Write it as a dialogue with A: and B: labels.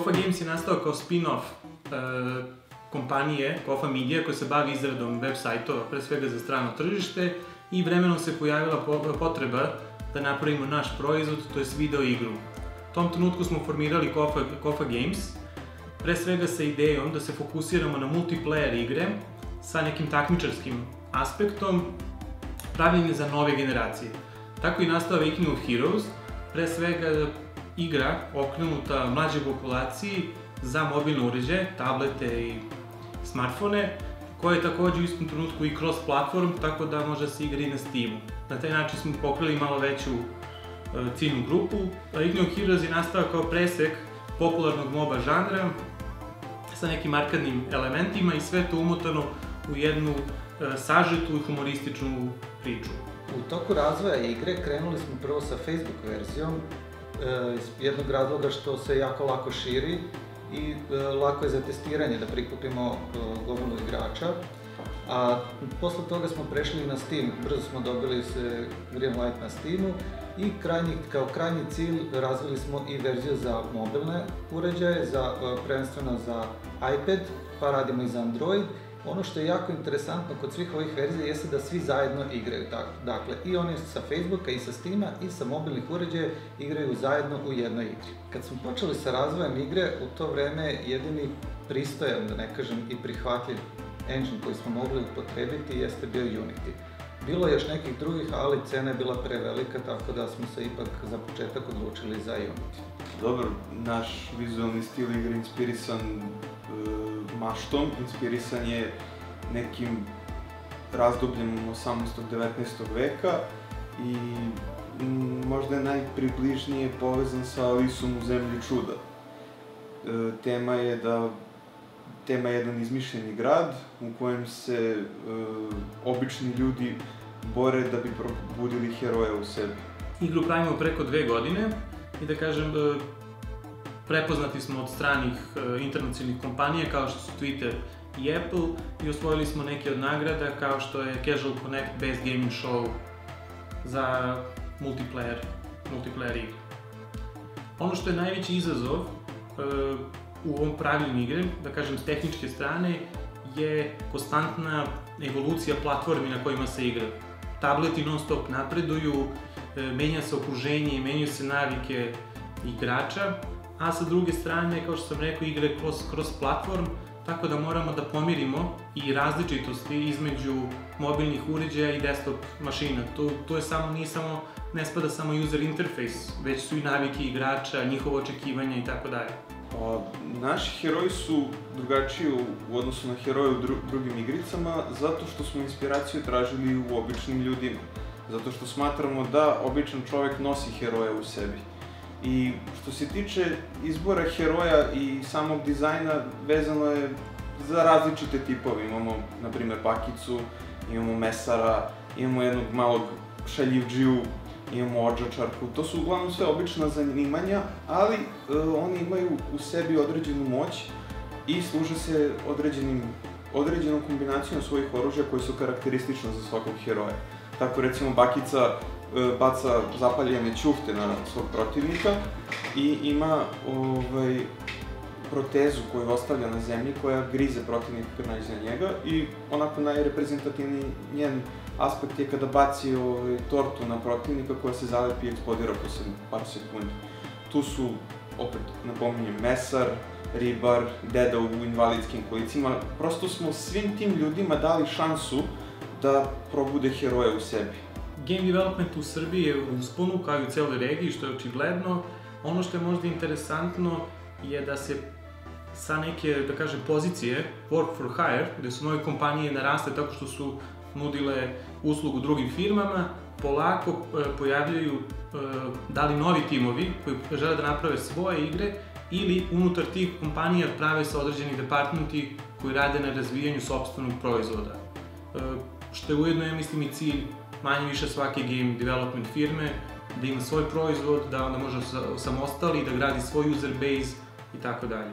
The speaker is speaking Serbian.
A: Kofa Games je nastao kao spin-off kompanije Kofa Media koja se bavi izradom web sajtova, pre svega za strano tržište, i vremenom se pojavila potreba da napravimo naš proizvod, to je video igru. U tom trenutku smo formirali Kofa Games, pre svega sa idejom da se fokusiramo na multiplayer igre sa nekim takmičarskim aspektom, pravljene za nove generacije. Tako i nastao Awakening of Heroes, pre svega igra okrenuta mlađoj populaciji za mobilne uređaje, tablete i smartfone, koja je takođe u istom trenutku i cross-platform, tako da može da se igra i na Steamu. Na taj način smo pokrili malo veću ciljnu grupu. Awakening of Heroes je nastao kao presek popularnog MOBA žanra sa nekim arkadnim elementima i sve to umotano u jednu sažetu i humorističnu priču.
B: U toku razvoja igre krenuli smo prvo sa Facebook verzijom, iz jednog razloga što se jako lako širi i lako je za testiranje da prikupimo gomilu igrača. A posle toga smo prešli na Steam, brzo smo dobili se Greenlight na Steamu i kao krajnji cilj razvili smo i verziju za mobilne uređaje, prvenstveno za iPad, pa radimo i za Android. Ono što je jako interesantno kod svih ovih verzija jeste da svi zajedno igraju. Dakle, i oni sa Facebooka i sa Steama i sa mobilnih uređaja igraju zajedno u jednoj igri. Kad smo počeli sa razvojem igre, u to vreme jedini pristojan, da ne kažem i prihvatljiv engine koji smo mogli upotrebiti jeste bio Unity. Bilo je još nekih drugih, ali cena je bila prevelika, tako da smo se ipak za početak odlučili za Unity.
C: Dobro, naš vizualni stil igre inspirisan maštom, inspirisan je nekim razdobljem 18. 19. veka i možda je najpribližnije povezan sa Alisom u zemlji čuda. Tema je jedan izmišljeni grad u kojem se obični ljudi bore da bi probudili heroja u sebi.
A: Igru pravimo preko 2 godine i da kažem, prepoznati smo od stranih internacionalnih kompanija kao što su Twitter i Apple i osvojili smo neke od nagrada kao što je Casual Connect Best Gaming Show za multiplayer igre. Ono što je najveći izazov u ovom pravljenju igre, da kažem s tehničke strane, je konstantna evolucija platformi na kojima se igra. Tableti non stop napreduju, menja se okruženje, menjaju se navike igrača, a sa druge strane, kao što sam rekao, igre kroz platform, tako da moramo da pomirimo i različitosti između mobilnih uređaja i desktop mašina. Ne spada samo user interface, već su i navike igrača, njihovo očekivanja i tako dalje.
C: Naši heroji su drugačiji u odnosu na heroje u drugim igricama zato što smo inspiraciju tražili u običnim ljudima. Zato što smatramo da običan čovek nosi heroja u sebi. I što se tiče izbora heroja i samog dizajna, vezano je za različite tipove. Imamo, na primer, Bakicu, imamo Mesara, imamo jednog malog šaljivdžiju, imamo odžačarku. To su uglavnom sve obična zanimanja, ali oni imaju u sebi određenu moć i služe se određenom kombinacijom svojih oružja koji su karakteristične za svakog heroja. Tako recimo Bakica baca zapaljene ćufte na svog protivnika i ima protezu koju ostavlja na zemlji koja grize protivnika kad nađe na njega i onako najreprezentativniji njen aspekt je kada baci tortu na protivnika koja se zalepi i eksplodira posle par sekundi. Tu su, opet napominjem, Mesar, Ribar, Deda u invalidskim kolicima. Prosto smo svim tim ljudima dali šansu da probude heroja u sebi.
A: Game development u Srbiji je u usponu, kao i u celoj regiji, što je očigledno. Ono što je možda interesantno je da se sa neke, da kažem, pozicije work for hire, gde su nove kompanije narasle tako što su nudile uslugu drugim firmama, polako pojavljaju da li novi timovi koji žele da naprave svoje igre ili unutar tih kompanija prave se određeni departmenti koji rade na razvijanju sopstvenog proizvoda. Što je ujedno, ja mislim, i cilj manje više svake game development firme, da ima svoj proizvod, da onda može samostali, da gradi svoj user base i tako dalje.